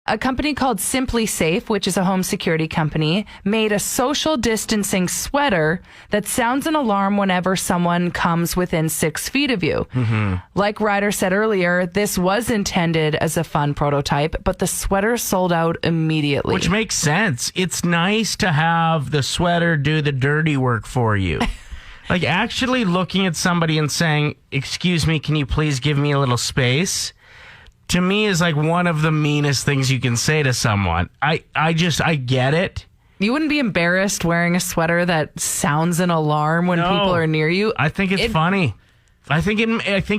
A company called Simply Safe, which is a home security company, made a social distancing sweater that sounds an alarm whenever someone comes within 6 feet of you. Mm-hmm. Like Ryder said earlier, this was intended as a fun prototype, but the sweater sold out immediately. Which makes sense. It's nice to have the sweater do the dirty work for you. Like actually looking at somebody and saying, "Excuse me, can you please give me a little space?" To me is like one of the meanest things you can say to someone. I get it. You wouldn't be embarrassed wearing a sweater that sounds an alarm when people are near you? I think it's funny. I think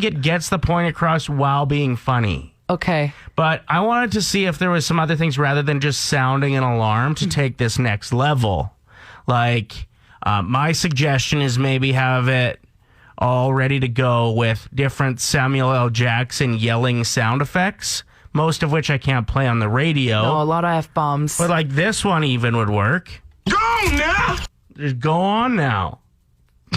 it gets the point across while being funny. Okay. But I wanted to see if there was some other things rather than just sounding an alarm to take this next level. Like, my suggestion is maybe have it all ready to go with different Samuel L. Jackson yelling sound effects, most of which I can't play on the radio. No, a lot of F-bombs. But like this one even would work. Go on now! Just go on now.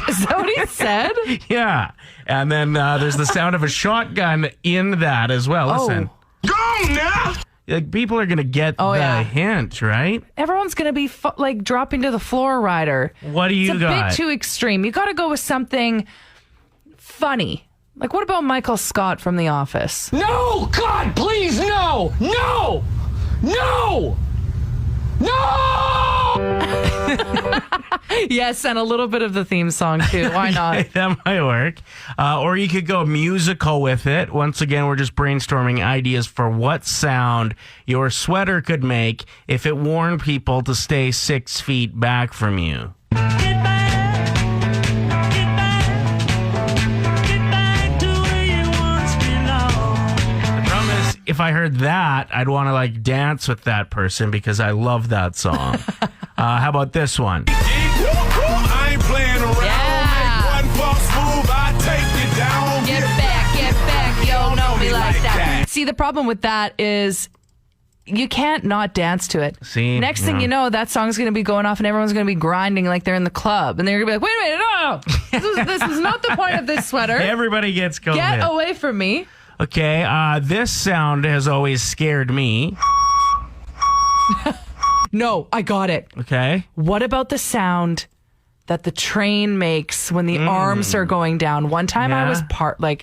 Is that what he said? Yeah. And then there's the sound of a shotgun in that as well. Listen. Go on now! Like, people are going to get the hint, right? Everyone's going to be like dropping to the floor, Ryder. What do you got? It's a bit too extreme. You got to go with something funny. Like, what about Michael Scott from The Office? No! God, please, no! No! No! No! Yes, and a little bit of the theme song, too. Why not? That might work. Or you could go musical with it. Once again, we're just brainstorming ideas for what sound your sweater could make if it warned people to stay 6 feet back from you. If I heard that, I'd want to like dance with that person because I love that song. How about this one? I ain't playing around. Yeah. Make one false move, I take you down. Get back, you don't know me like that. See, the problem with that is you can't not dance to it. See? Next thing you know, that song's going to be going off and everyone's going to be grinding like they're in the club. And they're going to be like, wait a minute, no. This is not the point of this sweater. Everybody gets COVID. Get away from me. Okay, this sound has always scared me. No, I got it. Okay. What about the sound that the train makes when the arms are going down? One time I was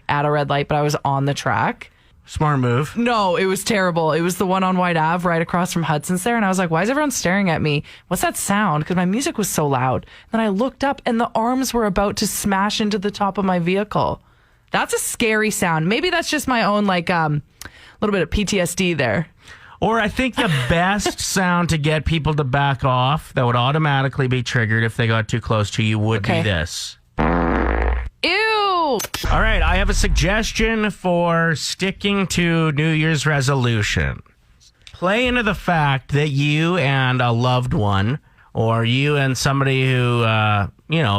at a red light, but I was on the track. Smart move. No, it was terrible. It was the one on White Ave right across from Hudson's there. And I was like, why is everyone staring at me? What's that sound? Because my music was so loud. Then I looked up and the arms were about to smash into the top of my vehicle. That's a scary sound. Maybe that's just my own, like, little bit of PTSD there. Or I think the best sound to get people to back off that would automatically be triggered if they got too close to you would be this. Ew! All right, I have a suggestion for sticking to New Year's resolution. Play into the fact that you and a loved one, or you and somebody who,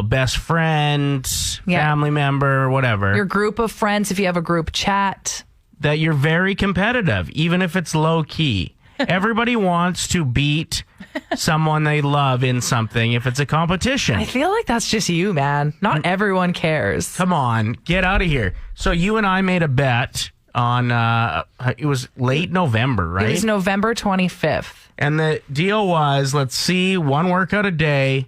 best friend, family member, whatever. Your group of friends, if you have a group chat. That you're very competitive, even if it's low key. Everybody wants to beat someone they love in something if it's a competition. I feel like that's just you, man. Not everyone cares. Come on, get out of here. So you and I made a bet on, it was late November, right? It was November 25th. And the deal was, let's see, one workout a day,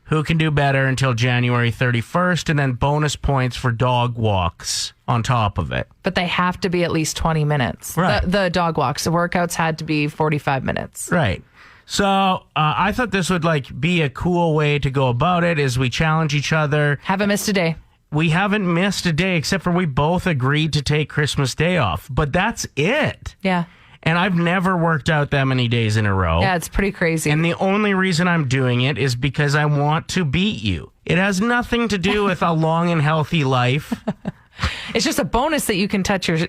who can do better until January 31st, and then bonus points for dog walks on top of it. But they have to be at least 20 minutes. Right. The dog walks, the workouts had to be 45 minutes. Right. So I thought this would be a cool way to go about it is we challenge each other. Haven't missed a day. We haven't missed a day except for we both agreed to take Christmas Day off. But that's it. Yeah. And I've never worked out that many days in a row. Yeah, it's pretty crazy. And the only reason I'm doing it is because I want to beat you. It has nothing to do with a long and healthy life. It's just a bonus that you can touch your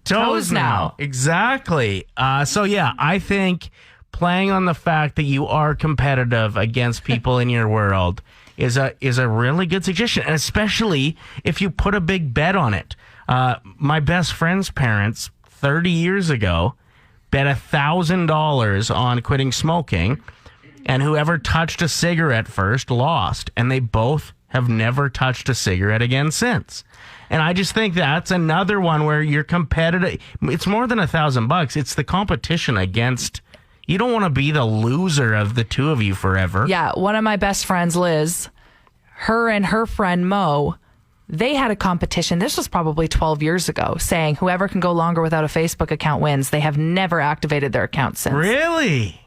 toes now. Exactly. I think playing on the fact that you are competitive against people in your world is a really good suggestion, and especially if you put a big bet on it. My best friend's parents, 30 years ago, bet $1,000 on quitting smoking, and whoever touched a cigarette first lost, and they both have never touched a cigarette again since. And I just think that's another one where you're competitive. It's more than $1,000. It's the competition against. You don't want to be the loser of the two of you forever. Yeah, one of my best friends, Liz, her and her friend Mo, they had a competition. This was probably 12 years ago, saying whoever can go longer without a Facebook account wins. They have never activated their account since. Really?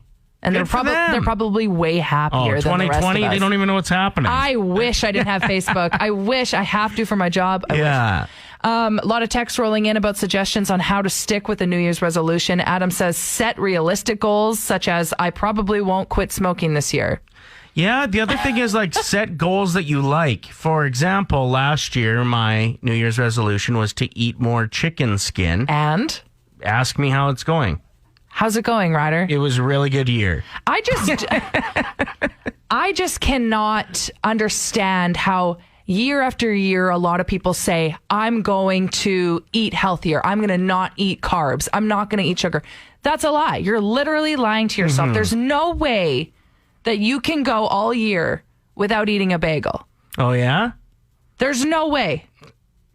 And they're probably way happier than the rest of 2020, us. they don't even know what's happening. I wish I didn't have Facebook. I wish I have to for my job. Yeah. A lot of texts rolling in about suggestions on how to stick with the New Year's resolution. Adam says, set realistic goals, such as, I probably won't quit smoking this year. Yeah, the other thing is set goals that you like. For example, last year, my New Year's resolution was to eat more chicken skin. And? Ask me how it's going. How's it going, Ryder? It was a really good year. I just cannot understand how year after year a lot of people say, I'm going to eat healthier. I'm going to not eat carbs. I'm not going to eat sugar. That's a lie. You're literally lying to yourself. There's no way that you can go all year without eating a bagel. Oh, yeah? There's no way.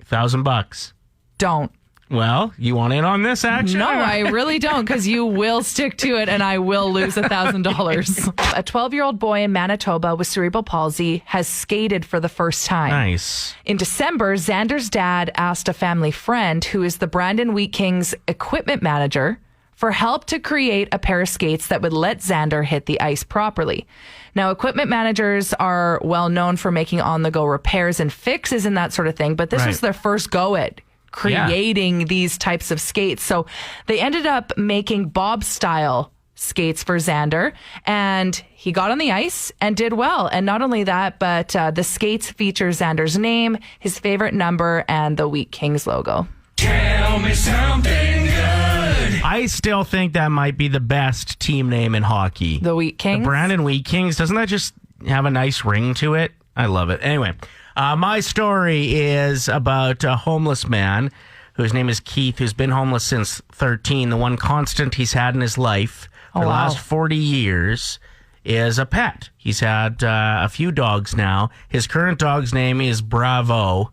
$1,000. Don't. Well, you want in on this action? No, I really don't, because you will stick to it and I will lose $1,000. A 12-year-old boy in Manitoba with cerebral palsy has skated for the first time. Nice. In December, Xander's dad asked a family friend, who is the Brandon Wheat Kings equipment manager, for help to create a pair of skates that would let Xander hit the ice properly. Now, equipment managers are well known for making on-the-go repairs and fixes and that sort of thing, but this was their first go at creating these types of skates. So they ended up making Bob-style skates for Xander, and he got on the ice and did well. And not only that, but the skates feature Xander's name, his favorite number, and the Wheat Kings logo. Tell me something good. I still think that might be the best team name in hockey. The Wheat Kings? The Brandon Wheat Kings. Doesn't that just have a nice ring to it? I love it. Anyway, my story is about a homeless man whose name is Keith, who's been homeless since 13. The one constant he's had in his life for the last 40 years is a pet. He's had a few dogs now. His current dog's name is Bravo.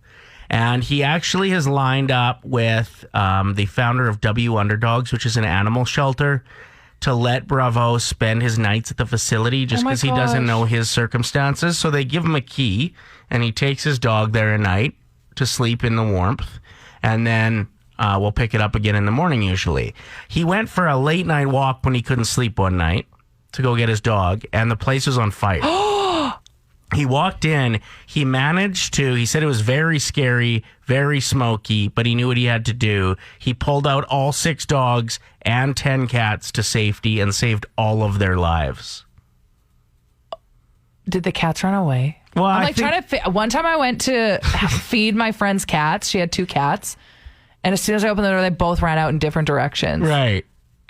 And he actually has lined up with the founder of W Underdogs, which is an animal shelter, to let Bravo spend his nights at the facility just because he doesn't know his circumstances. So they give him a key, and he takes his dog there at night to sleep in the warmth, and then we'll pick it up again in the morning usually. He went for a late night walk when he couldn't sleep one night to go get his dog, and the place was on fire. He walked in, he said it was very scary, very smoky, but he knew what he had to do. He pulled out all 6 dogs and 10 cats to safety and saved all of their lives. Did the cats run away? Well, one time I went to feed my friend's cats. She had 2 cats. And as soon as I opened the door, they both ran out in different directions. Right.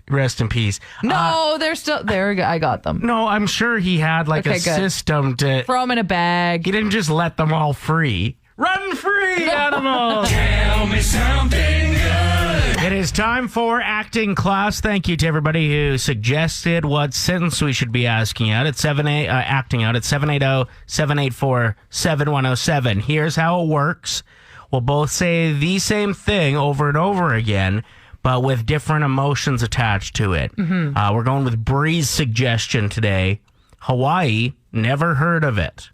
Rest in peace. No, they're still there. I got them. No, I'm sure he had a system to throw them in a bag. He didn't just let them all free. Run free, animals! Tell me something good. It is time for acting class. Thank you to everybody who suggested what sentence we should be asking out at acting out at 780-784-7107. Here's how it works. We'll both say the same thing over and over again, but with different emotions attached to it. We're going with Bree's suggestion today. Hawaii, never heard of it.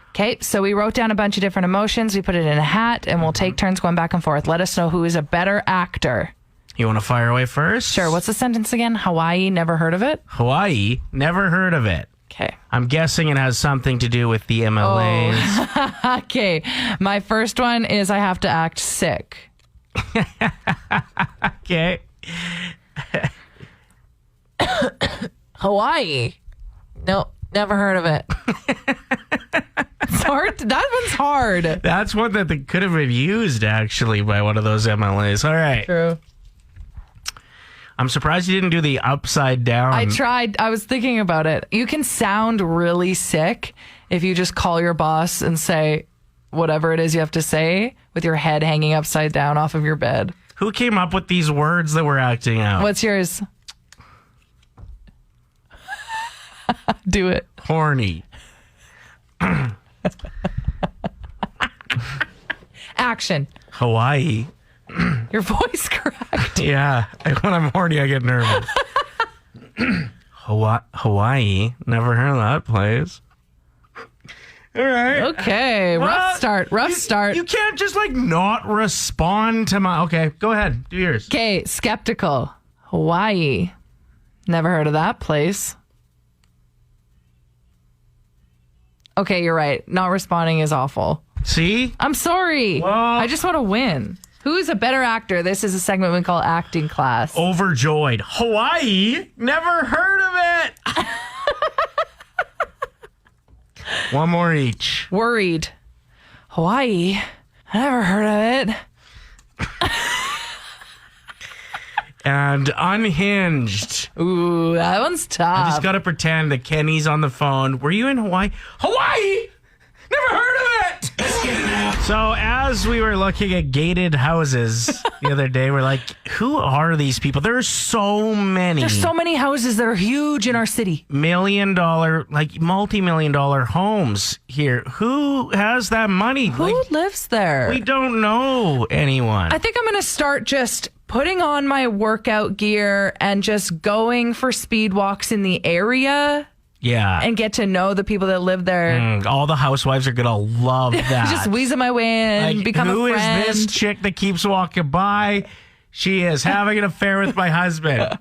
Okay, so we wrote down a bunch of different emotions. We put it in a hat, and we'll take turns going back and forth. Let us know who is a better actor. You want to fire away first? Sure. What's the sentence again? Hawaii, never heard of it? Hawaii, never heard of it. Okay. I'm guessing it has something to do with the MLAs. Oh. Okay. My first one is I have to act sick. Okay. Hawaii. No, never heard of it. It's hard. That one's hard. That's one that could have been used, actually, by one of those MLAs. All right. True. I'm surprised you didn't do the upside down. I tried. I was thinking about it. You can sound really sick if you just call your boss and say whatever it is you have to say with your head hanging upside down off of your bed. Who came up with these words that we're acting out? What's yours? Do it. Horny. Action. Hawaii. Your voice cracked. Yeah. When I'm horny, I get nervous. Hawaii. Never heard of that place. All right. Okay. Rough start. You can't just not respond to my. Okay, go ahead. Do yours. Okay. Skeptical. Hawaii. Never heard of that place. Okay, you're right. Not responding is awful. See? I'm sorry. Well, I just want to win. Who's a better actor? This is a segment we call Acting Class. Overjoyed. Hawaii? Never heard of it. One more each. Worried. Hawaii? I never heard of it. And unhinged. Ooh, that one's tough. I just got to pretend that Kenny's on the phone. Were you in Hawaii? Hawaii? Never heard of it. So as we were looking at gated houses the other day, we're like, who are these people? There are so many. There's so many houses that are huge in our city. $1 million, multi-million-dollar homes here. Who has that money? Who lives there? We don't know anyone. I think I'm going to start just putting on my workout gear and just going for speed walks in the area. Yeah. And get to know the people that live there. All the housewives are going to love that. Just weasel my way in, become a friend. Who is this chick that keeps walking by? She is having an affair with my husband.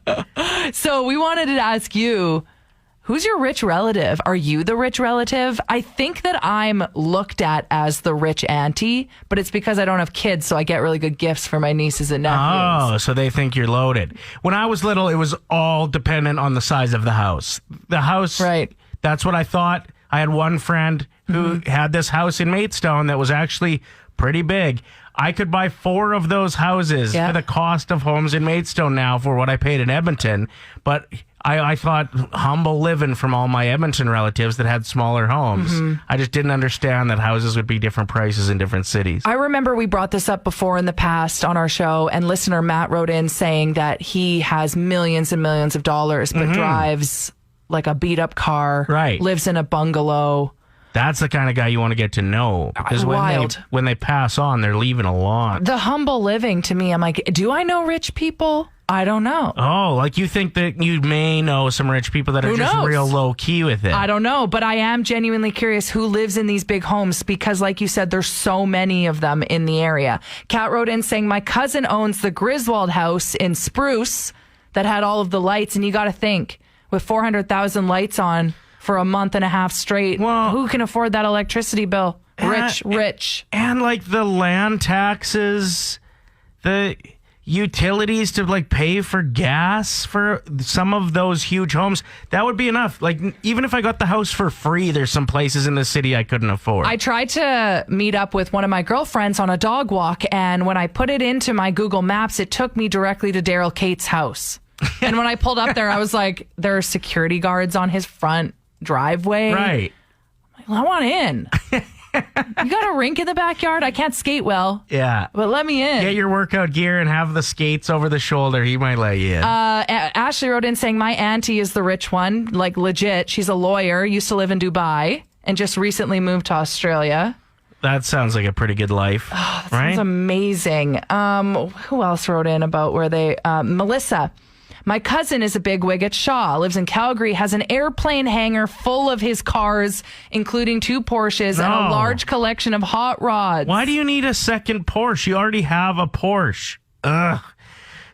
So we wanted to ask you, who's your rich relative? Are you the rich relative? I think that I'm looked at as the rich auntie, but it's because I don't have kids, so I get really good gifts for my nieces and nephews. Oh, so they think you're loaded. When I was little, it was all dependent on the size of the house. The house, right? That's what I thought. I had one friend who had this house in Maidstone that was actually pretty big. I could buy 4 of those houses for the cost of homes in Maidstone now for what I paid in Edmonton. But I thought humble living from all my Edmonton relatives that had smaller homes. I just didn't understand that houses would be different prices in different cities. I remember we brought this up before in the past on our show, and listener Matt wrote in saying that he has millions and millions of dollars, but drives like a beat up car, lives in a bungalow. That's the kind of guy you want to get to know. Because when they pass on, they're leaving a lot. The humble living, to me, I'm like, do I know rich people? I don't know. Oh, like you think that you may know some rich people that are just real low key with it. I don't know, but I am genuinely curious who lives in these big homes because, like you said, there's so many of them in the area. Kat wrote in saying, my cousin owns the Griswold house in Spruce that had all of the lights, and you got to think, with 400,000 lights on for a month and a half straight, who can afford that electricity bill? Rich. And like the land taxes, the utilities to pay for gas for some of those huge homes, that would be enough. Like, even if I got the house for free, there's some places in the city I couldn't afford. I tried to meet up with one of my girlfriends on a dog walk, and when I put it into my Google Maps, it took me directly to Daryl Cates' house. And when I pulled up there, I was like, there are security guards on his front driveway. Right. I want in. You got a rink in the backyard? I can't skate well. Yeah. But let me in. Get your workout gear and have the skates over the shoulder. He might let you in. Ashley wrote in saying, my auntie is the rich one. Like, legit. She's a lawyer, used to live in Dubai, and just recently moved to Australia. That sounds like a pretty good life. Oh, that sounds amazing. Who else wrote in about where they... Melissa. My cousin is a bigwig at Shaw, lives in Calgary, has an airplane hangar full of his cars, including 2 Porsches and a large collection of hot rods. Why do you need a second Porsche? You already have a Porsche. Ugh.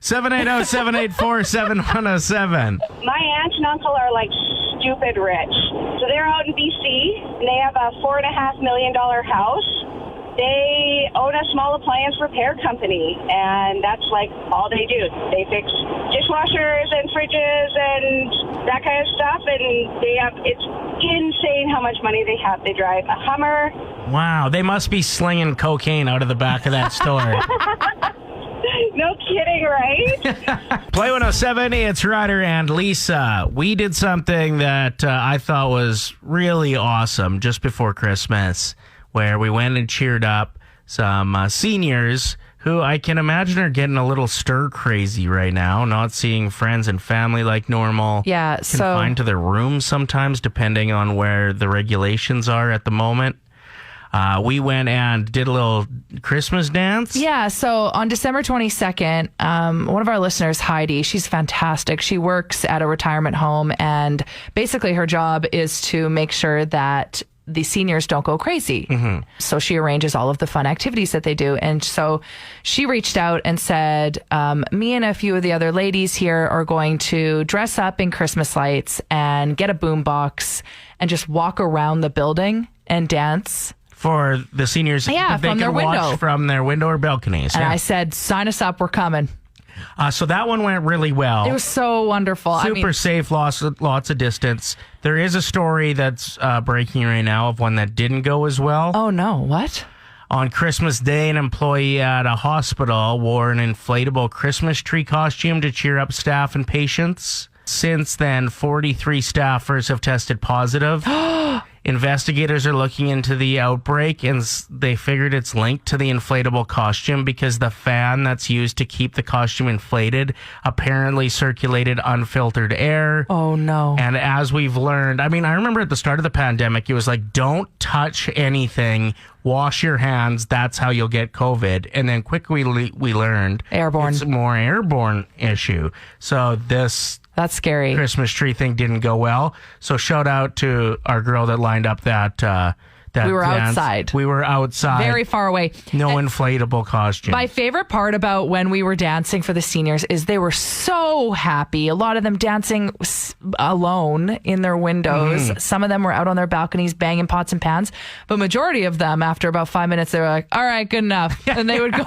780-784-7107. My aunt and uncle are like stupid rich. So they're out in BC, and they have a $4.5 million house. They own a small appliance repair company, and that's like all they do. They fix dishwashers and fridges and that kind of stuff, and it's insane how much money they have. They drive a Hummer. Wow, they must be slinging cocaine out of the back of that store. No kidding, right? Play 107, it's Ryder and Lisa. We did something that I thought was really awesome just before Christmas, where we went and cheered up some seniors who I can imagine are getting a little stir crazy right now, not seeing friends and family like normal. Yeah, confined to their rooms sometimes, depending on where the regulations are at the moment. we went and did a little Christmas dance. Yeah, so on December 22nd, one of our listeners, Heidi, she's fantastic. She works at a retirement home, and basically her job is to make sure that the seniors don't go crazy. So she arranges all of the fun activities that they do. And so she reached out and said, me and a few of the other ladies here are going to dress up in Christmas lights and get a boombox and just walk around the building and dance. For the seniors, Yeah, they from their can watch window. from their window or balconies. And yeah. I said, sign us up, we're coming. So that one went really well. It was so wonderful. Super safe, lots of distance. There is a story that's breaking right now of one that didn't go as well. Oh no, what? On Christmas Day, an employee at a hospital wore an inflatable Christmas tree costume to cheer up staff and patients. Since then, 43 staffers have tested positive. Investigators are looking into the outbreak, and they figured it's linked to the inflatable costume because the fan that's used to keep the costume inflated apparently circulated unfiltered air. Oh, no. And as we've learned, I remember at the start of the pandemic, it was like, don't touch anything, wash your hands, that's how you'll get COVID. And then quickly we learned Airborne. it's a more airborne issue. So this That's scary. Christmas tree thing didn't go well. So shout out to our girl that lined up that We were dance. outside. We were outside. Very far away. No inflatable costume. My favorite part about when we were dancing for the seniors is they were so happy. A lot of them dancing alone in their windows. Some of them were out on their balconies banging pots and pans. But majority of them, after about 5 minutes, they were like, all right, good enough. And they would go,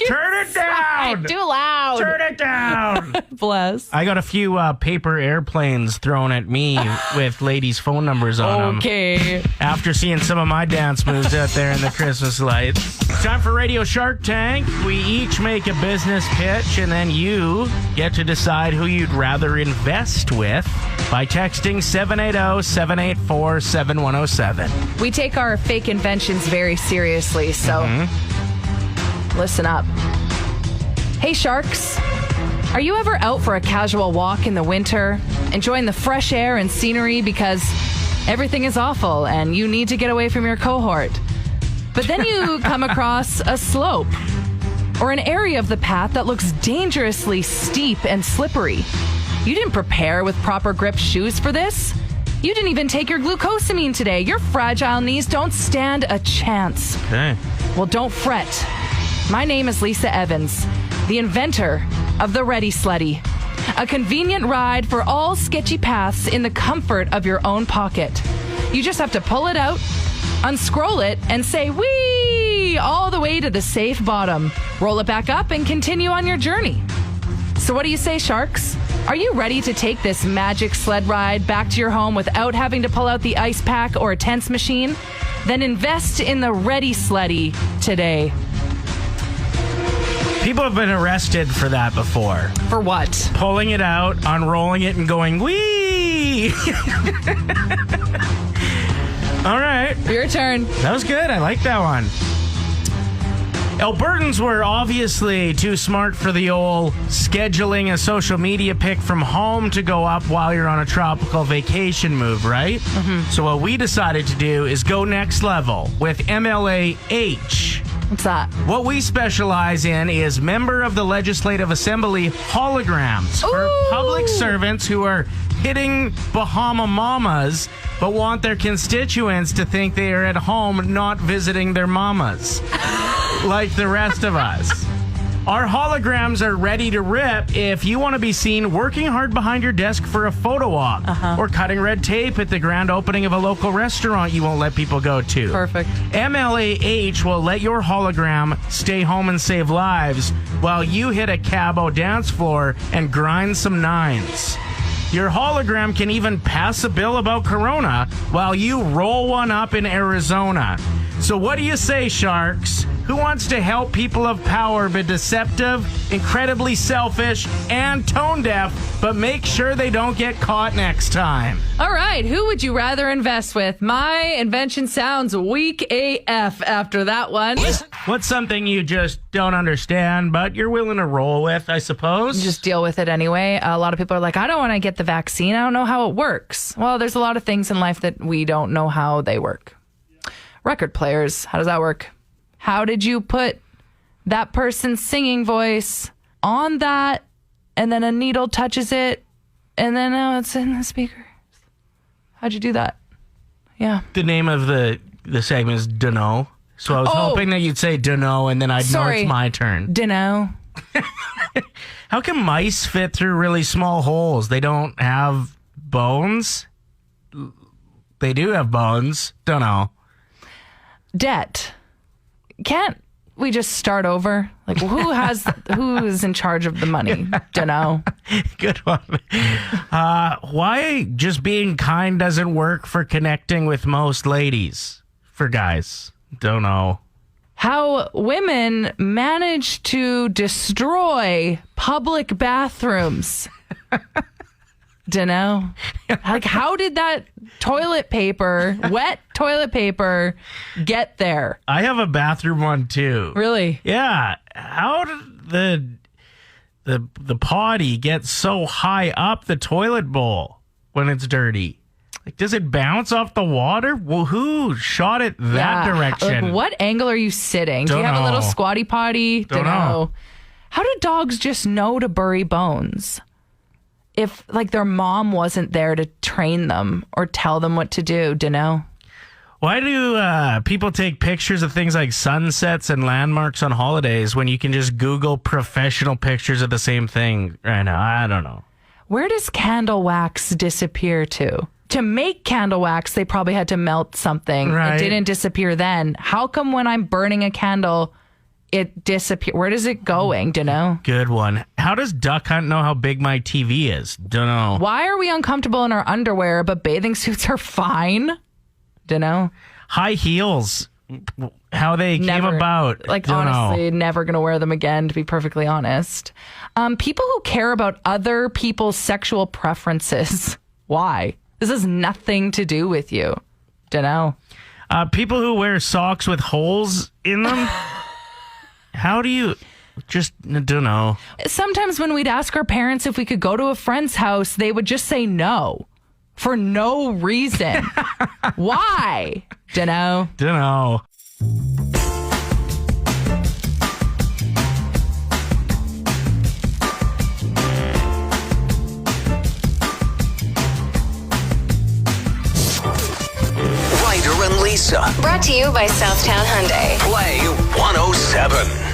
Turn it down! too loud. Turn it down! Bless. I got a few paper airplanes thrown at me with ladies' phone numbers on them. Okay. After seeing some of my dance moves out there in the Christmas lights. Time for Radio Shark Tank. We each make a business pitch, and then you get to decide who you'd rather invest with by texting 780-784-7107. We take our fake inventions very seriously, so listen up. Hey, Sharks. Are you ever out for a casual walk in the winter, enjoying the fresh air and scenery because everything is awful and you need to get away from your cohort? But then you come across a slope or an area of the path that looks dangerously steep and slippery. You didn't prepare with proper grip shoes for this. You didn't even take your glucosamine today. Your fragile knees don't stand a chance. Okay. Well, don't fret. My name is Lisa Evans, the inventor of the Ready Sleddy, a convenient ride for all sketchy paths in the comfort of your own pocket. You just have to pull it out, unscroll it, and say, whee, all the way to the safe bottom. Roll it back up and continue on your journey. So what do you say, Sharks? Are you ready to take this magic sled ride back to your home without having to pull out the ice pack or a tense machine? Then invest in the Ready Sleddy today. People have been arrested for that before. For what? Pulling it out, unrolling it, and going, wee! All right. Your turn. That was good. I like that one. Albertans were obviously too smart for the old scheduling a social media pic from home to go up while you're on a tropical vacation move, right? So what we decided to do is go next level with MLAH. What's that? What we specialize in is member of the Legislative Assembly holograms for Ooh. public servants who are hitting Bahama mamas but want their constituents to think they are at home, not visiting their mamas like the rest of us. Our holograms are ready to rip if you want to be seen working hard behind your desk for a photo op or cutting red tape at the grand opening of a local restaurant you won't let people go to. Perfect. MLAH will let your hologram stay home and save lives while you hit a Cabo dance floor and grind some nines. Your hologram can even pass a bill about Corona while you roll one up in Arizona. So what do you say, Sharks? Who wants to help people of power be deceptive, incredibly selfish, and tone deaf, but make sure they don't get caught next time? All right. Who would you rather invest with? My invention sounds weak AF after that one. What's something you just don't understand, but you're willing to roll with, I suppose? Just deal with it anyway. A lot of people are like, I don't want to get the vaccine. I don't know how it works. Well, there's a lot of things in life that we don't know how they work. record players. How does that work? How did you put that person's singing voice on that, and then a needle touches it, and then now it's in the speaker? How'd you do that? Yeah. The name of the segment is Dunno. So I was hoping that you'd say Dunno, and then I'd know it's my turn. Dunno. How can mice fit through really small holes? They don't have bones? They do have bones. Dunno. Debt. Can't we just start over? Like, who's in charge of the money? Dunno. Good one. Why just being kind doesn't work for connecting with most ladies? For guys. Don't know. How women manage to destroy public bathrooms. Dunno. Like, how did that toilet paper, wet toilet paper, get there? I have a bathroom one too. Really? Yeah. How did the potty get so high up the toilet bowl when it's dirty? Like, does it bounce off the water? Well, who shot it that direction? Like, what angle are you sitting? Do Don't you have a little know. squatty potty? Don't know. How do dogs just know to bury bones? If, like, their mom wasn't there to train them or tell them what to do, Dunno. Why do people take pictures of things like sunsets and landmarks on holidays when you can just Google professional pictures of the same thing right now? I don't know. Where does candle wax disappear to? To make candle wax, they probably had to melt something. Right. It didn't disappear then. How come when I'm burning a candle, it disappears? Where does it going? Dunno. Good one. How does Duck Hunt know how big my TV is? Dunno. Why are we uncomfortable in our underwear, but bathing suits are fine? Dunno. High heels. How they came about. Like, Dunno. honestly, never going to wear them again, to be perfectly honest. People who care about other people's sexual preferences. Why? This has nothing to do with you. Dunno. People who wear socks with holes in them. How do you just don't know? Sometimes when we'd ask our parents if we could go to a friend's house, they would just say no for no reason. Why? Dunno. Don't know. Ryder and Lisa. Brought to you by Southtown Hyundai. Play 107.